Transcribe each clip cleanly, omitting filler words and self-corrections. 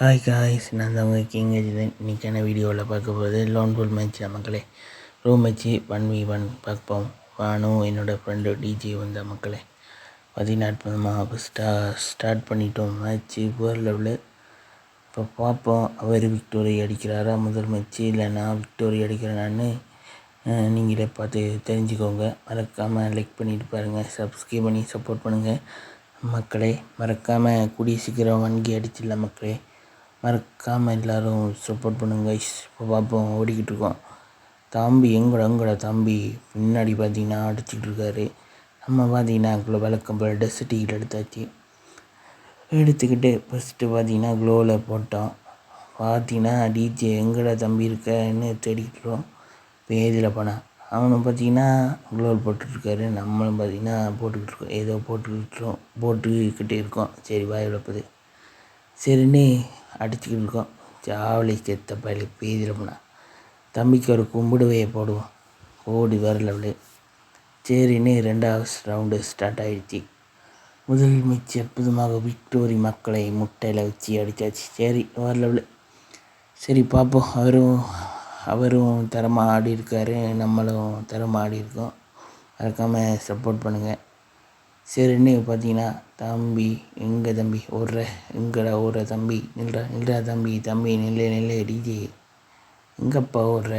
Hi guys, நான் தான் உங்கள் கிங் அஜிதன். இன்றைக்கான வீடியோவில் பார்க்க போகிறது லோன் பால் மேட்ச் மக்களே. ரூம் மேட்ச்சு 1v1 பார்ப்போம். நானும் என்னோடய ஃப்ரெண்டு டிஜே வந்த மக்களே 14 ஸ்டார்ட் பண்ணிட்டோம் மேட்ச்சு வேர்ல்ட் லெவலில். இப்போ பார்ப்போம் அவர் விக்டோரி அடிக்கிறாரா முதல் மேட்ச்சு, இல்லை நான் விக்டோரி அடிக்கிறேனான்னு நீங்களே பார்த்து தெரிஞ்சுக்கோங்க. மறக்காமல் லைக் பண்ணிவிட்டு பாருங்கள், சப்ஸ்கிரைப் பண்ணி சப்போர்ட் பண்ணுங்கள் மக்களே. மறக்காமல் கூடிய சீக்கிரம் வங்கி அடிச்சிடல மக்களே. மறக்காமல் எல்லோரும் சப்போர்ட் பண்ணுங்க. இப்போ பார்ப்போம், ஓடிக்கிட்டு இருக்கோம். தம்பி எங்கட தம்பி பின்னாடி பார்த்தீங்கன்னா அடிச்சுக்கிட்டு இருக்காரு. நம்ம பார்த்தீங்கன்னா விளக்கம் போல் ட்ரெஸ் டிக்கெட் எடுத்துக்கிட்டு ஃபஸ்ட்டு பார்த்தீங்கன்னா க்ளோவில் போட்டோம். பார்த்தீங்கன்னா டிஜே எங்கட தம்பி இருக்கன்னு தேடிக்கிட்டுருவோம். பேதியில் போனால் அவனும் பார்த்தீங்கன்னா க்ளோவில் போட்டுட்ருக்காரு. நம்மளும் பார்த்தீங்கன்னா போட்டுக்கிட்டு ஏதோ போட்டுக்கிட்டே இருக்கோம். சரி வாய் விளப்புது சரின்னு அடிச்சுக்கிட்டு இருக்கோம். ஜாவலி செத்த பயில பேதியில் போனால் தம்பிக்கு ஒரு கும்பிடுவையை போடுவோம். ஓடி வர லெவலு சரின்னு 2வது ரவுண்டு ஸ்டார்ட் ஆகிடுச்சு. முதல் மேட்ச் அற்புதமாக விக்டோரி மக்களை முட்டையில் வச்சு அடித்தாச்சு. சரி வர லெவலு சரி பார்ப்போம். அவரும் தரமாக ஆடி இருக்கார், நம்மளும் தரமாக ஆடி இருக்கோம். மறக்காமல் சப்போர்ட் பண்ணுங்கள் சரின்னு. பார்த்தீங்கன்னா தம்பி எங்கள் தம்பி ஓடுற தம்பி நில்றா தம்பி நில்லை டிஜே எங்கப்பா ஓடுற,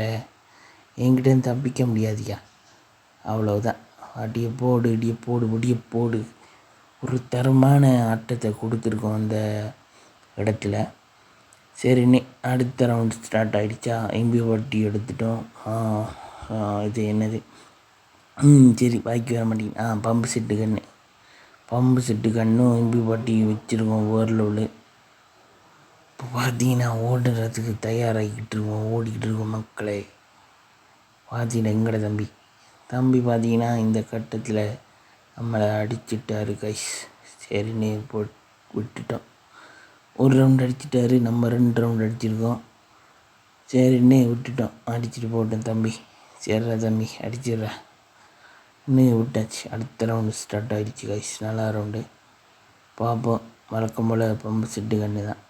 என்கிட்ட தப்பிக்க முடியாதியா. அவ்வளோதான், அடியை போடு. ஒரு தரமான ஆட்டத்தை கொடுத்துருக்கோம் அந்த இடத்துல. சரின்னு அடுத்த ரவுண்டு ஸ்டார்ட் ஆகிடுச்சா. எம்பி வட்டி எடுத்துட்டோம். இது என்னது சரி வாய்க்கு வர மாட்டேங்குது. பம்பு செட்டு கண்ணும் எம்பி பாட்டி வச்சுருக்கோம் வேர்ல்டு. இப்போ பார்த்தீங்கன்னா ஓடுறதுக்கு தயாராகிக்கிட்டு ஓடிக்கிட்டு இருக்கோம் மக்களே. பார்த்தீங்கன்னா எங்கட தம்பி பார்த்தீங்கன்னா இந்த கட்டத்தில் நம்மளை அடிச்சிட்டாரு கைஸ். சரின்னு விட்டுட்டோம். ஒரு ரவுண்டு அடிச்சிட்டாரு, நம்ம 2 ரவுண்டு அடிச்சிருக்கோம். சரின்னு விட்டுட்டோம். அடிச்சுட்டு போட்டோம் தம்பி. சரிடா தம்பி அடிச்சிடுறா இன்னும் விட்டாச்சு. அடுத்த ரவுண்டு ஸ்டார்ட் ஆகிடுச்சு கைஸ். 4வது ரவுண்டு பார்ப்போம். வழக்கம் போல் பம்பு செட்டு கண்ணு தான்.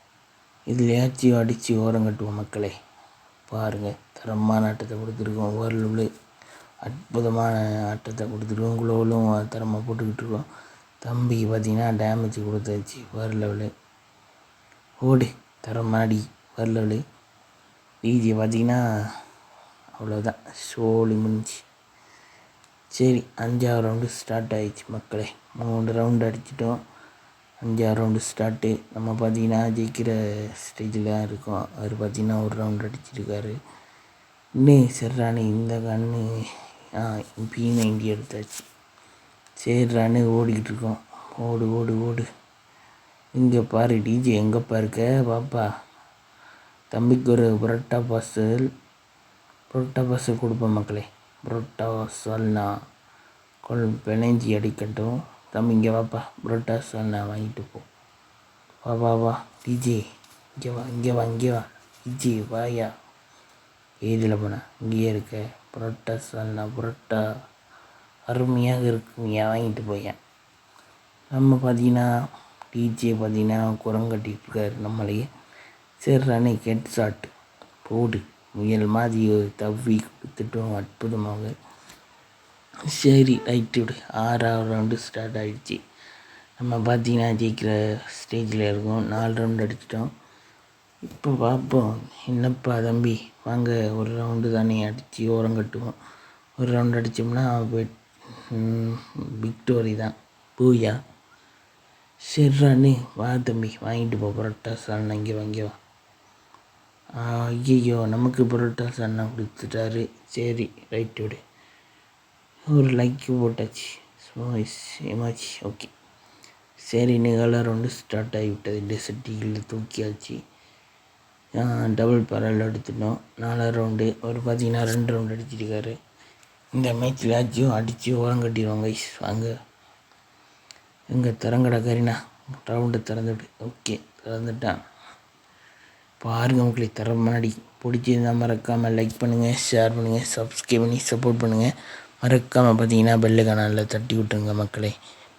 இதுலையாச்சும் அடித்து ஓரம் கட்டுவோம் மக்களே. பாருங்கள், தரமான ஆட்டத்தை கொடுத்துருக்கோம். வேர்ல்டு அற்புதமான ஆட்டத்தை கொடுத்துருக்கோம். குளோவிலும் தரமாக போட்டுக்கிட்டு இருக்கோம். தம்பிக்கு பார்த்தீங்கன்னா டேமேஜ் கொடுத்தாச்சு. வேர்ல்டு ஓடு தரமாடி வேர்ல்டு. டிஜி பார்த்தீங்கன்னா அவ்வளோதான், சோழி முடிஞ்சு. சரி 5வது ரவுண்டு ஸ்டார்ட் ஆகிடுச்சு மக்களே. 3 ரவுண்டு அடிச்சிட்டோம். 5வது ரவுண்டு ஸ்டார்ட்டு. நம்ம பார்த்தீங்கன்னா ஜெயிக்கிற ஸ்டேஜில் தான் இருக்கோம். அவர் பார்த்தீங்கன்னா ஒரு ரவுண்டு அடிச்சிருக்காரு. இன்னும் சரிறானு இந்த கண்ணு P90 எடுத்தாச்சு. சரிறானு ஓடிக்கிட்டு இருக்கோம். ஓடு இங்கே பாரு டிஜே, எங்கேப்பா இருக்க பாப்பா. தம்பிக்கு ஒரு புரோட்டா பார்சல் கொடுப்போம் மக்களே. புரோட்டா சால்னா பிணைஞ்சி அடிக்கட்டும். தம்பி இங்கே வாப்பா, புரோட்டா சால்னா வாங்கிட்டு போ. வா டிஜே, இங்கே வா டிஜே வாயா. ஏதில் போனா இங்கேயே இருக்க. புரோட்டா சால்னா புரோட்டா அருமையாக இருக்குங்கய்யா, வாங்கிட்டு போயேன். நம்ம பார்த்தீங்கன்னா டிஜே பார்த்தீங்கன்னா குரங்கட்டிகிட்டு இருக்காரு நம்மளையே. சரிறானே ஹெட் ஷாட் போடு முயல் மாதிரி தவ்வி கொடுத்துட்டோம் அற்புதமாக. சரி ரைட்டு விடு. 6வது ரவுண்டு ஸ்டார்ட் ஆகிடுச்சு. நம்ம பார்த்தீங்கன்னா ஜெயிக்கிற ஸ்டேஜில் இருக்கோம். 4 ரவுண்டு அடிச்சிட்டோம். இப்போ பார்ப்போம். என்னப்பா தம்பி வாங்க, ஒரு ரவுண்டு தானே அடித்து ஓரம் கட்டுவோம். ஒரு ரவுண்டு அடித்தோம்னா விக்டோரி தான். பூயா சரிறான்னு வா தம்பி வாங்கிட்டு போ. புரோட்டா சால்னா இங்கே வா. ஐயோ நமக்கு புரோட்டா சால்னா கொடுத்துட்டாரு. சரி ரைட்டு விடு. ஒரு லைக்கு போட்டாச்சு. ஏமாச்சு ஓகே. சரி 7வது ரவுண்டு ஸ்டார்ட் ஆகிவிட்டது. டெசர்ட்டிகளில் தூக்கியாச்சு. டபுள் பரல் எடுத்துட்டோம். 4வது ரவுண்டு அவர் பார்த்தீங்கன்னா 2 ரவுண்டு அடிச்சிருக்காரு. இந்த மேட்ச்சில் அடித்து ஓரம் கட்டிடுவாங்க கைஸ். வாங்க எங்கள் திறங்கடா கரினா, ரவுண்டை திறந்துவிடு. ஓகே திறந்துட்டான். பாருங்க மக்களே, தரமாடி பிடிச்சிருந்தால் மறக்காமல் லைக் பண்ணுங்கள், ஷேர் பண்ணுங்கள், சப்ஸ்கிரைப் பண்ணி சப்போர்ட் பண்ணுங்கள். மறக்காமல் பார்த்தீங்கன்னா பெல்லுக்கான தட்டி விட்டுருங்க மக்களே.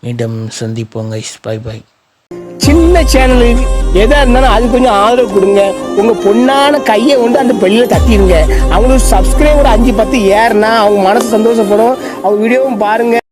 மீண்டும் சந்திப்போம் கைஸ். பாய். சின்ன சேனலு எதாக இருந்தாலும் அது கொஞ்சம் ஆதரவு கொடுங்க. உங்கள் பொண்ணான கையை கொண்டு அந்த பெல்லில் தட்டிடுங்க. அவங்களுக்கு சப்ஸ்கிரைபர் 5-10 ஏறுனா அவங்க மனசு சந்தோஷப்படும். அவங்க வீடியோவும் பாருங்கள்.